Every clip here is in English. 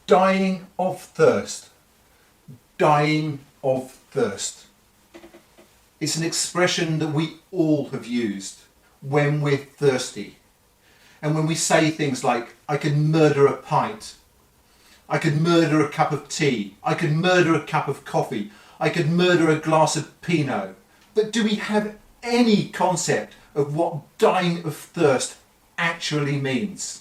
Dying of thirst. Dying of thirst. It's an expression that we all have used when we're thirsty. And when we say things like, I could murder a pint, I could murder a cup of tea, I could murder a cup of coffee, I could murder a glass of Pinot. But do we have any concept of what dying of thirst actually means?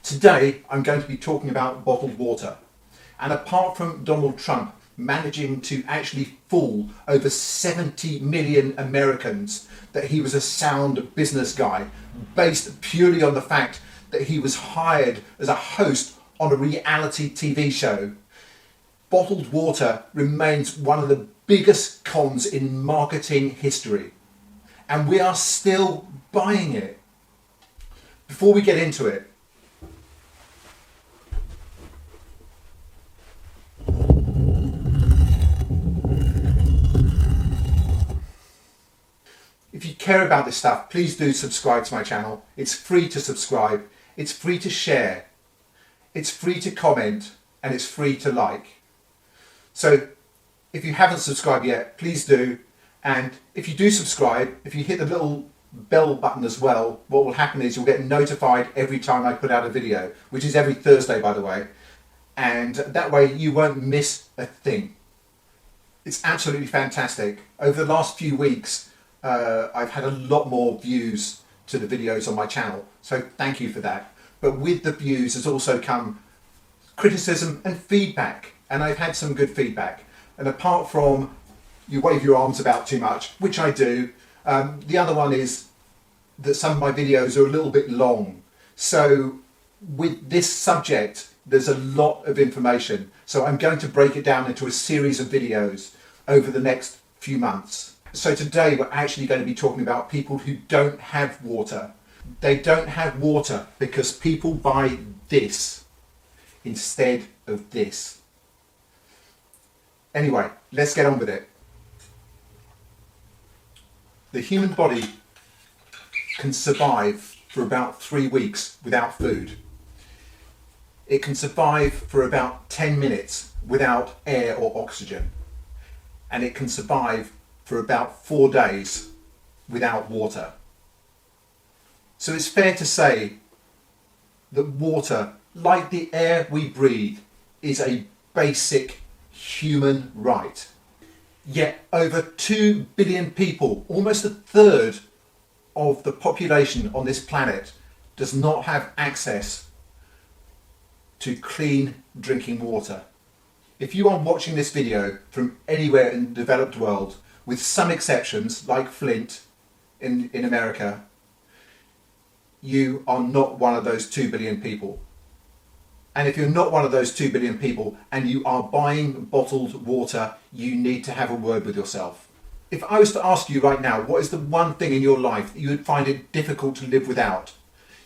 Today I'm going to be talking about bottled water. And apart from Donald Trump managing to actually fool over 70 million Americans that he was a sound business guy, based purely on the fact that he was hired as a host on a reality TV show, bottled water remains one of the biggest cons in marketing history. And we are still buying it. Before we get into it, if you care about this stuff, please do subscribe to my channel. It's free to subscribe, it's free to share, it's free to comment, and it's free to like. So if you haven't subscribed yet, please do. And if you do subscribe, if you hit the little bell button as well, what will happen is you'll get notified every time I put out a video, which is every Thursday, by the way. And that way you won't miss a thing. It's absolutely fantastic. Over the last few weeks, I've had a lot more views to the videos on my channel, so thank you for that. But with the views has also come criticism and feedback, and I've had some good feedback. And apart from you wave your arms about too much, which I do, the other one is that some of my videos are a little bit long. So with this subject, there's a lot of information. So I'm going to break it down into a series of videos over the next few months. So today we're actually going to be talking about people who don't have water. They don't have water because people buy this instead of this. Anyway, let's get on with it. The human body can survive for about 3 weeks without food. It can survive for about 10 minutes without air or oxygen. And it can survive for about 4 days without water. So it's fair to say that water, like the air we breathe, is a basic human right. Yet over 2 billion people, almost a third of the population on this planet, does not have access to clean drinking water. If you are watching this video from anywhere in the developed world, with some exceptions like Flint in America, you are not one of those 2 billion people. And if you're not one of those 2 billion people and you are buying bottled water, you need to have a word with yourself. If I was to ask you right now, what is the one thing in your life that you would find it difficult to live without?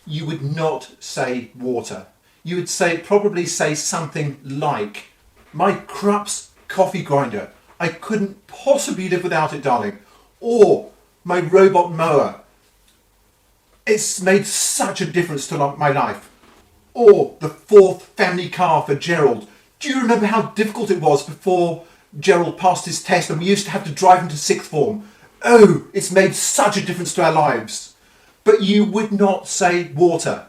You would not say water. You would probably say something like, my Krups coffee grinder. I couldn't possibly live without it, darling. Or my robot mower. It's made such a difference to my life. Or the 4th family car for Gerald. Do you remember how difficult it was before Gerald passed his test and we used to have to drive him to 6th form? Oh, it's made such a difference to our lives. But you would not say water.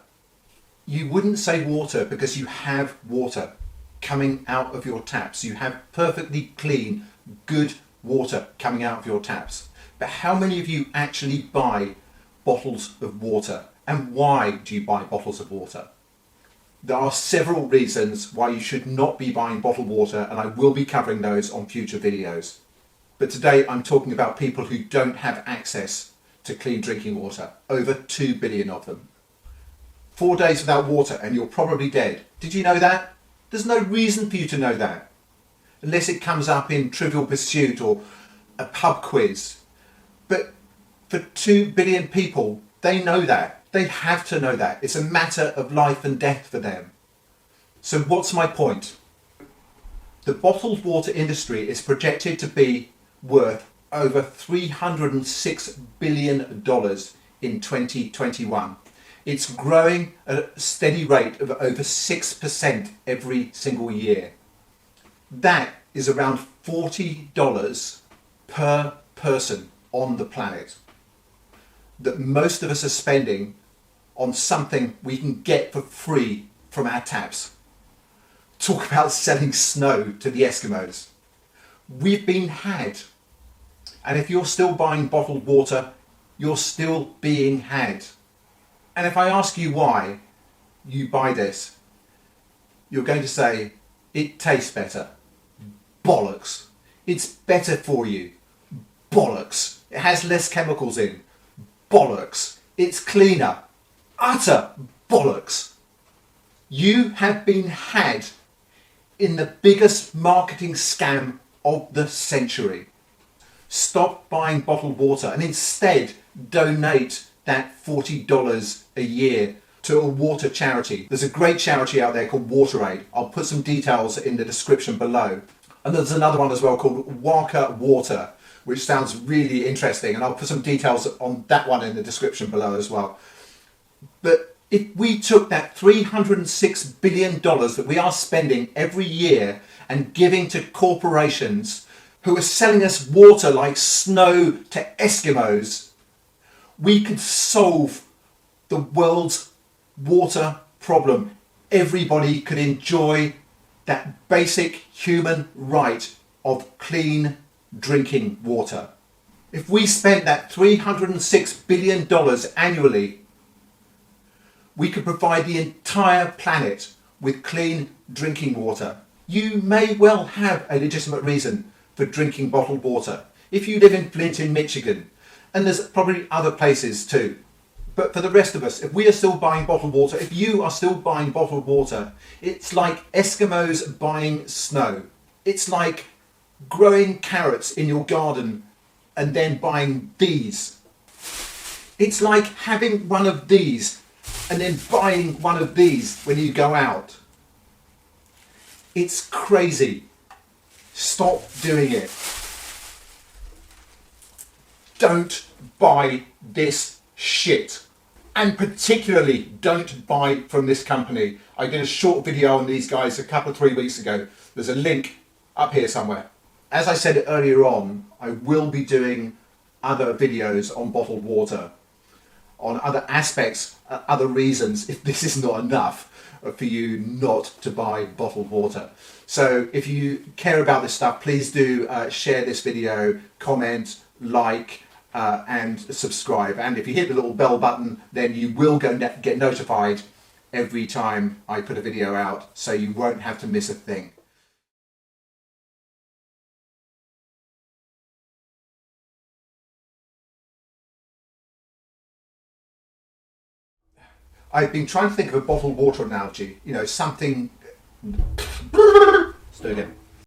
You wouldn't say water because you have water coming out of your taps. You have perfectly clean, good water coming out of your taps. But how many of you actually buy bottles of water? And why do you buy bottles of water? There are several reasons why you should not be buying bottled water, and I will be covering those on future videos. But today I'm talking about people who don't have access to clean drinking water. Over 2 billion of them. 4 days without water and you're probably dead. Did you know that? There's no reason for you to know that, unless it comes up in Trivial Pursuit or a pub quiz. But for 2 billion people, they know that. They have to know that. It's a matter of life and death for them. So what's my point? The bottled water industry is projected to be worth over $306 billion in 2021. It's growing at a steady rate of over 6% every single year. That is around $40 per person on the planet that most of us are spending on something we can get for free from our taps. Talk about selling snow to the Eskimos. We've been had. And if you're still buying bottled water, you're still being had. And if I ask you why you buy this, you're going to say, it tastes better. Bollocks. It's better for you. Bollocks. It has less chemicals in. Bollocks. It's cleaner. Utter bollocks. You have been had in the biggest marketing scam of the century. Stop buying bottled water and instead donate that $40 a year to a water charity. There's a great charity out there called WaterAid. I'll put some details in the description below. And there's another one as well called WAPAAT, which sounds really interesting, and I'll put some details on that one in the description below as well. But if we took that $306 billion that we are spending every year and giving to corporations who are selling us water like snow to Eskimos, we could solve the world's water problem. Everybody could enjoy that basic human right of clean drinking water. If we spent that $306 billion annually, we could provide the entire planet with clean drinking water. You may well have a legitimate reason for drinking bottled water. If you live in Flint in Michigan, and there's probably other places too. But for the rest of us, if we are still buying bottled water, if you are still buying bottled water, it's like Eskimos buying snow. It's like growing carrots in your garden and then buying these. It's like having one of these and then buying one of these when you go out. It's crazy. Stop doing it. Don't buy this shit. And particularly don't buy from this company. I did a short video on these guys a couple of 3 weeks ago. There's a link up here somewhere. As I said earlier on, I will be doing other videos on bottled water, on other aspects, other reasons, if this is not enough for you not to buy bottled water. So if you care about this stuff, please do share this video, comment, like, and subscribe. And if you hit the little bell button, then you will get notified every time I put a video out, so you won't have to miss a thing. I've been trying to think of a bottled water analogy, you know, something... Let's do it again.